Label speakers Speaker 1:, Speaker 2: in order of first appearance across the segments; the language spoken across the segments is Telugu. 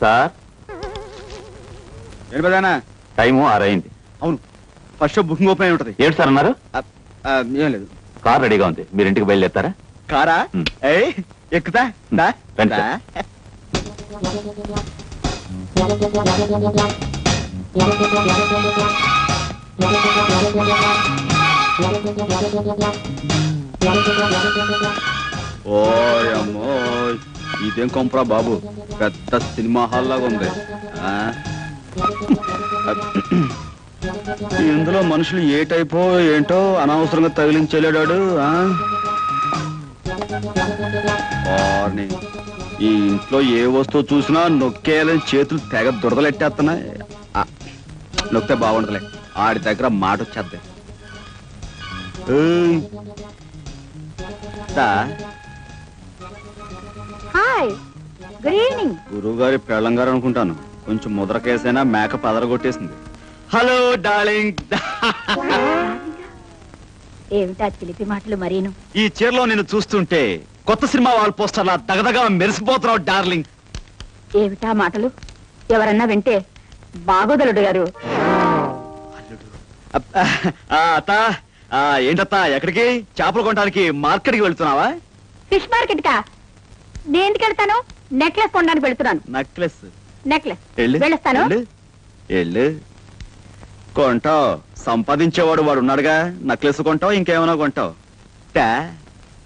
Speaker 1: సార్
Speaker 2: ఏంటి పెదానా
Speaker 1: టైము 6 అయింది.
Speaker 2: అవును ఫస్ట్ షో బుకింగ్ ఓపెన్ అయి ఉంటది.
Speaker 1: ఏంటి సార్ అన్నారు?
Speaker 2: ఏం లేదు.
Speaker 1: కార్ రెడీగా ఉంది, మీరు ఇంటికి బయలుదేరతారా?
Speaker 2: కారా? ఎక్కుతా
Speaker 1: రండి సార్.
Speaker 2: ఓయమ్మో ఇదేం కొంపరా బాబు, పెద్ద సినిమా హాల్ లాగా ఉంది. ఇందులో మనుషులు ఏ టైపో ఏంటో అనవసరంగా తగిలించలేడాడు. ఈ ఇంట్లో ఏ వస్తువు చూసినా నొక్కేయాలని చేతులు తెగ దురదలెట్టేస్తున్నాయి. నొక్కితే బాగుండదులే, ఆడి దగ్గర మాట వచ్చేద్దాం. గురువు గారి పెళ్ళం గారు అనుకుంటాను. కొంచెం ముద్ర కేసైనా మేకప్ అదరగొట్టేసింది. Hello darling.
Speaker 3: ఏమిటా చిలిపి మాటలు మరీను?
Speaker 2: ఈ చీరలో నేను చూస్తుంటే కొత్త సినిమా వాల్ పోస్టర్లా దగదగా మెరిసిపోతున్నావు డార్లింగ్.
Speaker 3: ఏమిటా మాటలు? ఎవరన్నా వింటే బాగోదలుడు గారు.
Speaker 2: ఏంటత్తా ఎక్కడికి? చేపలు కొనడానికి మార్కెట్కి వెళ్తున్నావా?
Speaker 3: ఫిష్ మార్కెట్ కా? నేను ఎందుకు వెళ్తాను? నెక్లెస్ కొనడానికి వెళ్తున్నాను.
Speaker 2: నెక్లెస్?
Speaker 3: నెక్లెస్ వెళ్ళొస్తాను.
Speaker 2: వెళ్ళు కొంటావు, సంపాదించేవాడు వాడు ఉన్నాడుగా. నెక్లెస్ కొంటావు, ఇంకేమైనా కొంటావు.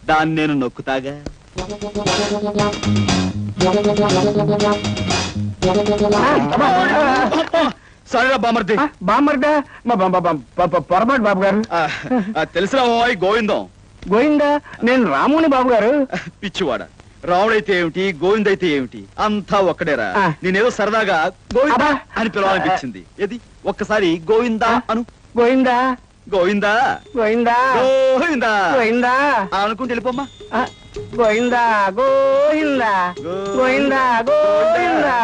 Speaker 2: దాన్ని నేను నొక్కుతాగా. సరేరా బామర్ది.
Speaker 4: బామర్దా? పొరపాటు బాబు గారు.
Speaker 2: తెలిసినా గోవిందం.
Speaker 4: గోవిందా? నేను రాముని బాబు గారు.
Speaker 2: పిచ్చివాడ, రాముడైతే ఏమిటి గోవిందైతే ఏమిటి, అంతా ఒక్కడేరా. నేనేదో సరదాగా గోవిందా అని పిలవాలనిపించింది. ఏది ఒక్కసారి గోవిందా అను.
Speaker 4: గోవిందా
Speaker 2: గోవిందా
Speaker 4: గోవిందా
Speaker 2: గోవిందా
Speaker 4: గోవిందా
Speaker 2: అనుకుంటే వెళ్ళిపోమ్మా.
Speaker 4: గోవిందా గోవిందా గోవిందా గోవిందా.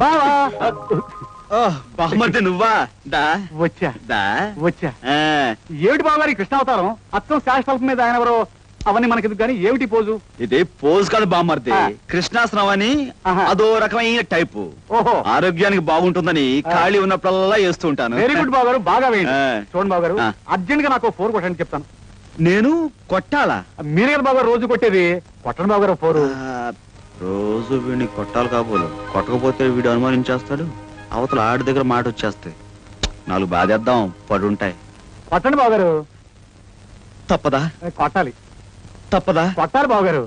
Speaker 4: బావా
Speaker 2: బామర్ది నువ్వా? దా
Speaker 4: వచ్చా
Speaker 2: దా
Speaker 4: వచ్చా. ఏమిటి బాబు గారి కృష్ణావతారం? అచ్చం శాశ్వతం మీద ఆయన ఎవరో అవన్నీ మనకి కానీ ఏమిటి పోజు?
Speaker 2: ఇది పోజ్ కాదు బామర్ది, కృష్ణాసనం అని అదో రకమైన టైపు.
Speaker 4: ఓహో,
Speaker 2: ఆరోగ్యానికి బాగుంటుందని ఖాళీ ఉన్నప్పుడల్లా వేస్తూ ఉంటాను.
Speaker 4: వెరీ గుడ్ బాబు గారు, బాగా వేయండి. చూడండి బాబు గారు, అర్జెంట్ గా నాకు 4 కొట్టండి చెప్తాను.
Speaker 2: నేను కొట్టాలా?
Speaker 4: మీరే కదా బాబు గారు రోజు కొట్టేది. కొట్టండి బాబు గారు 4.
Speaker 2: రోజు వీడిని కొట్టాలి కాబోలు, కొట్టకపోతే వీడు అనుమానించేస్తాడు. అవతల ఆడి దగ్గర మాట వచ్చేస్తాయి. 4 బాధేద్దాం, పడుంటాయి.
Speaker 4: కొట్టండి బాబు గారు.
Speaker 2: తప్పదా?
Speaker 4: కొట్టాలి.
Speaker 2: తప్పదా?
Speaker 4: కొట్టాలి బాబు గారు.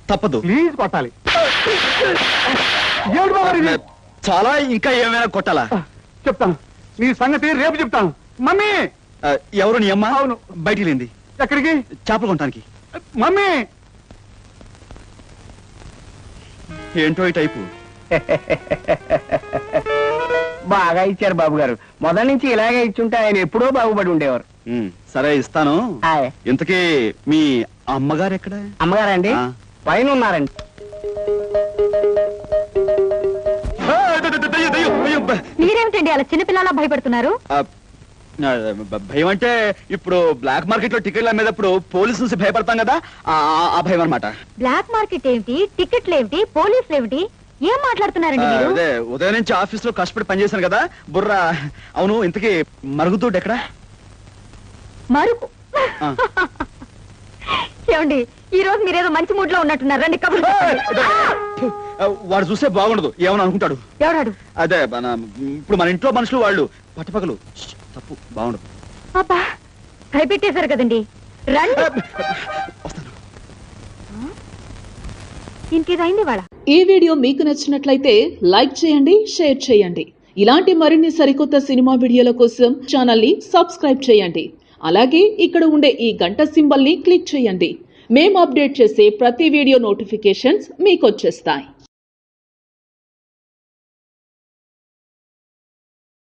Speaker 2: తప్పదు,
Speaker 4: ప్లీజ్ కొట్టాలి. ఏమిటి బాబు గారు?
Speaker 2: చాలా ఇంకా ఏమైనా కొట్టాలా?
Speaker 4: చెప్తాను, నీ సంగతి రేపు చెప్తాను. మమ్మీ.
Speaker 2: ఎవరు నీ అమ్మ?
Speaker 4: అవును.
Speaker 2: బయటికి లేంది.
Speaker 4: ఎక్కడికి?
Speaker 2: చేపలు కొనడానికి.
Speaker 4: మమ్మీ.
Speaker 2: ఏంటో ఈ టైపు.
Speaker 4: బాగా ఇచ్చారు బాబు గారు. మొదటి నుంచి ఇలాగే ఇచ్చుంటే ఆయన ఎప్పుడో బాగుపడి ఉండేవారు.
Speaker 2: సరే ఇస్తాను. ఇంతకీ మీ అమ్మగారు ఎక్కడ?
Speaker 4: అమ్మగారండి పైన ఉన్నారండి.
Speaker 3: మీరేమిటండి అలా చిన్నపిల్లలా భయపడుతున్నారు?
Speaker 2: భయం అంటే ఇప్పుడు బ్లాక్ మార్కెట్ లో టికెట్లు అమ్మేటప్పుడు పోలీసు నుంచి భయపడతాం కదా, ఆ భయం అనమాట.
Speaker 3: బ్లాక్ మార్కెట్ ఏమిటి, టికెట్లు ఏమిటి, పోలీసులు ఏమిటి, ఏం మాట్లాడుతున్నారండి మీరు?
Speaker 2: అదే ఉదయం నుంచి ఆఫీస్ లో కష్టపడి పనిచేశాను కదా బుర్రా. అవును, ఇంతకీ మరుగుతోటి ఎక్కడ?
Speaker 3: మరుగు? ఏమండి, ఈ రోజు మీరేదో మంచి మూడ్ లో ఉన్నట్టున్నారు. రండి కబుర్లు చెప్పండి.
Speaker 2: వాడు చూస్తే బాగుండదు, ఏమని అనుకుంటాడు.
Speaker 3: ఎవడాడు?
Speaker 2: అదే ఇప్పుడు మన ఇంట్లో మనుషులు వాళ్ళు పట్టుపగలు. తప్పు, బాగుండదు.
Speaker 3: అబ్బా, భయపెట్టేశారు కదండి. రండి. ఇంకేదైంది వాళ్ళ.
Speaker 5: ఈ వీడియో మీకు నచ్చినట్లయితే లైక్ చేయండి, షేర్ చేయండి. ఇలాంటి మరిన్ని సరికొత్త సినిమా వీడియోల కోసం ఛానల్ ని సబ్స్క్రైబ్ చేయండి. అలాగే ఇక్కడ ఉండే ఈ గంట సింబల్ ని క్లిక్ చేయండి. మేము అప్డేట్ చేసే ప్రతి వీడియో నోటిఫికేషన్స్ మీకు వచ్చేస్తాయి.